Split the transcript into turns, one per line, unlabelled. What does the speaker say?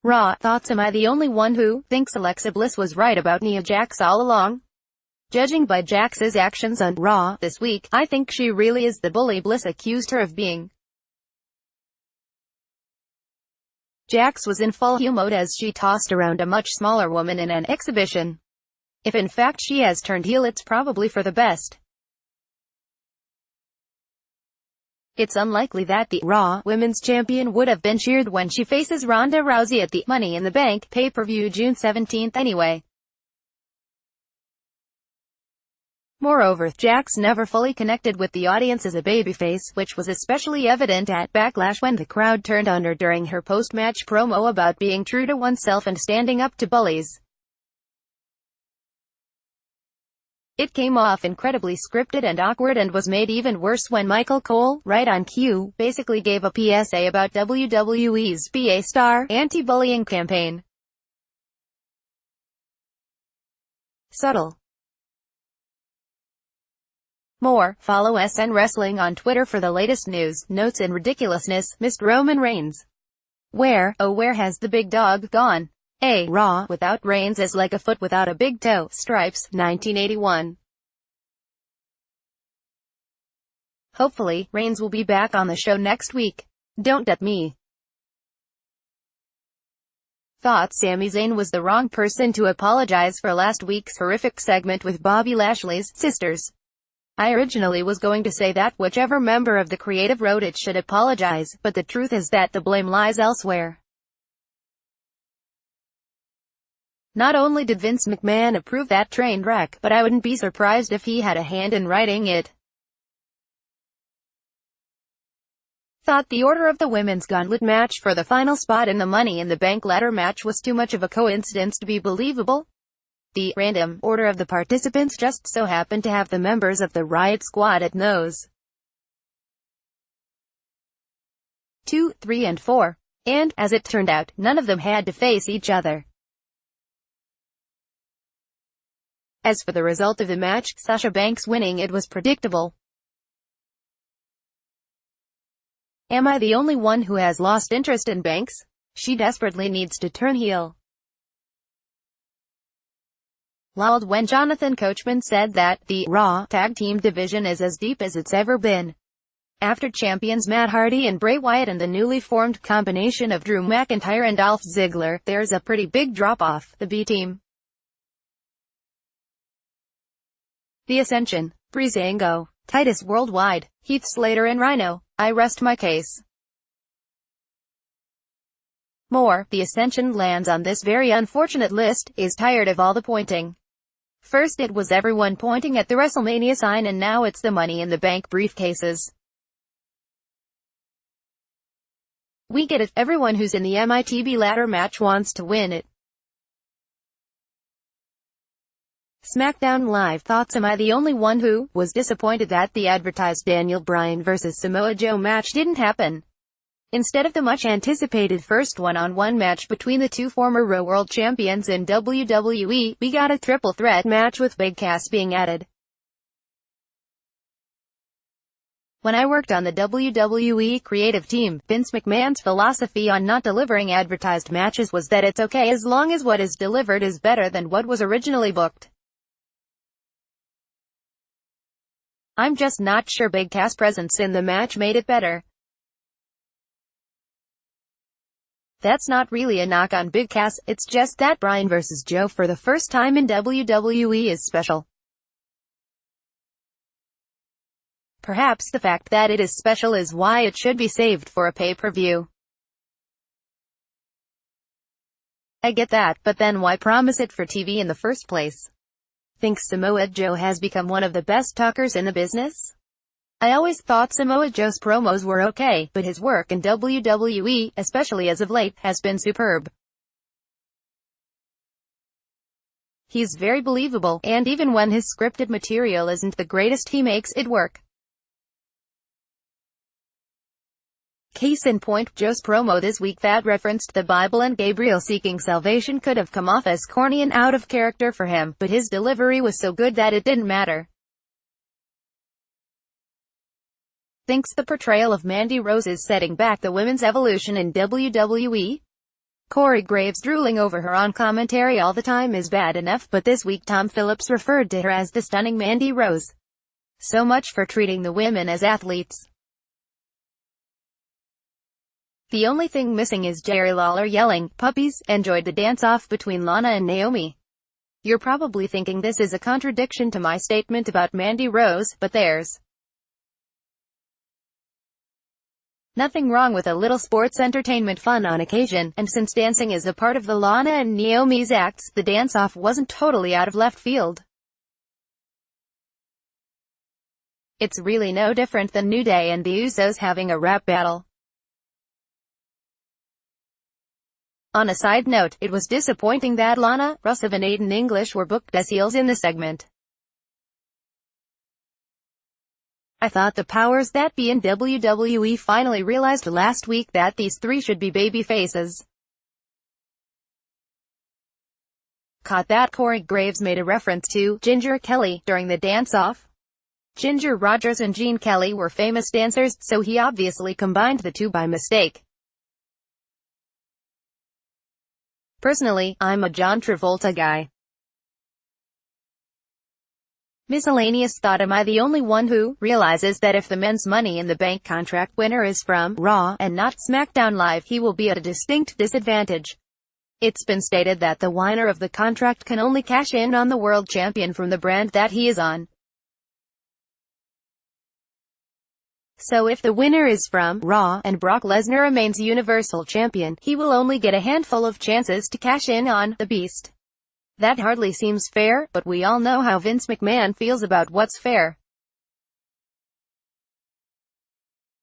Raw thoughts. Am I the only one who thinks Alexa Bliss was right about Nia Jax all along? Judging by Jax's actions on Raw this week, I think she really is the bully Bliss accused her of being. Jax was in full heel mode as she tossed around a much smaller woman in an exhibition. If in fact she has turned heel, it's probably for the best. It's unlikely that the Raw Women's Champion would have been cheered when she faces Ronda Rousey at the Money in the Bank pay-per-view June 17 anyway. Moreover, Jax never fully connected with the audience as a babyface, which was especially evident at Backlash when the crowd turned on her during her post-match promo about being true to oneself and standing up to bullies. It came off incredibly scripted and awkward, and was made even worse when Michael Cole, right on cue, basically gave a PSA about WWE's Be a Star anti-bullying campaign. Subtle. More, follow SN Wrestling on Twitter for the latest news, notes and ridiculousness. Missed Roman Reigns. Where, oh where has the big dog gone? A Raw without Reigns is like a foot without a big toe. Stripes, 1981. Hopefully, Reigns will be back on the show next week. Don't at me. Thoughts. Sami Zayn was the wrong person to apologize for last week's horrific segment with Bobby Lashley's sisters. I originally was going to say that whichever member of the creative wrote it should apologize, but the truth is that the blame lies elsewhere. Not only did Vince McMahon approve that train wreck, but I wouldn't be surprised if he had a hand in writing it. Thought the order of the women's gauntlet match for the final spot in the Money in the Bank ladder match was too much of a coincidence to be believable. The random order of the participants just so happened to have the members of the Riot Squad at Nos. 2, 3 and 4. And, as it turned out, none of them had to face each other. As for the result of the match, Sasha Banks winning, it was predictable. Am I the only one who has lost interest in Banks? She desperately needs to turn heel. Lolled when Jonathan Coachman said that the Raw Tag Team division is as deep as it's ever been. After champions Matt Hardy and Bray Wyatt and the newly formed combination of Drew McIntyre and Dolph Ziggler, there's a pretty big drop-off. The B-Team, The Ascension, Breezango, Titus Worldwide, Heath Slater and Rhino. I rest my case. More, The Ascension lands on this very unfortunate list, is tired of all the pointing. First it was everyone pointing at the WrestleMania sign, and now it's the Money in the Bank briefcases. We get it, everyone who's in the MITB ladder match wants to win it. SmackDown Live thoughts. Am I the only one who was disappointed that the advertised Daniel Bryan vs Samoa Joe match didn't happen? Instead of the much-anticipated first one-on-one match between the two former Raw World Champions in WWE, we got a triple threat match with Big Cass being added. When I worked on the WWE creative team, Vince McMahon's philosophy on not delivering advertised matches was that it's okay as long as what is delivered is better than what was originally booked. I'm just not sure Big Cass' presence in the match made it better. That's not really a knock on Big Cass, it's just that Bryan vs Joe for the first time in WWE is special. Perhaps the fact that it is special is why it should be saved for a pay-per-view. I get that, but then why promise it for TV in the first place? Think Samoa Joe has become one of the best talkers in the business? I always thought Samoa Joe's promos were okay, but his work in WWE, especially as of late, has been superb. He's very believable, and even when his scripted material isn't the greatest, he makes it work. Case in point, Joe's promo this week that referenced the Bible and Gabriel seeking salvation could have come off as corny and out of character for him, but his delivery was so good that it didn't matter. Thinks the portrayal of Mandy Rose is setting back the women's evolution in WWE? Corey Graves drooling over her on commentary all the time is bad enough, but this week Tom Phillips referred to her as the stunning Mandy Rose. So much for treating the women as athletes. The only thing missing is Jerry Lawler yelling, "Puppies," enjoyed the dance-off between Lana and Naomi. You're probably thinking this is a contradiction to my statement about Mandy Rose, but there's nothing wrong with a little sports entertainment fun on occasion, and since dancing is a part of the Lana and Naomi's acts, the dance-off wasn't totally out of left field. It's really no different than New Day and the Usos having a rap battle. On a side note, it was disappointing that Lana, Rusev and Aiden English were booked as heels in the segment. I thought the powers that be in WWE finally realized last week that these three should be baby faces. Caught that Corey Graves made a reference to Ginger Kelly during the dance-off. Ginger Rogers and Gene Kelly were famous dancers, so he obviously combined the two by mistake. Personally, I'm a John Travolta guy. Miscellaneous thought: am I the only one who realizes that if the men's Money in the Bank contract winner is from Raw and not SmackDown Live, he will be at a distinct disadvantage? It's been stated that the winner of the contract can only cash in on the world champion from the brand that he is on. So if the winner is from Raw, and Brock Lesnar remains Universal Champion, he will only get a handful of chances to cash in on the Beast. That hardly seems fair, but we all know how Vince McMahon feels about what's fair.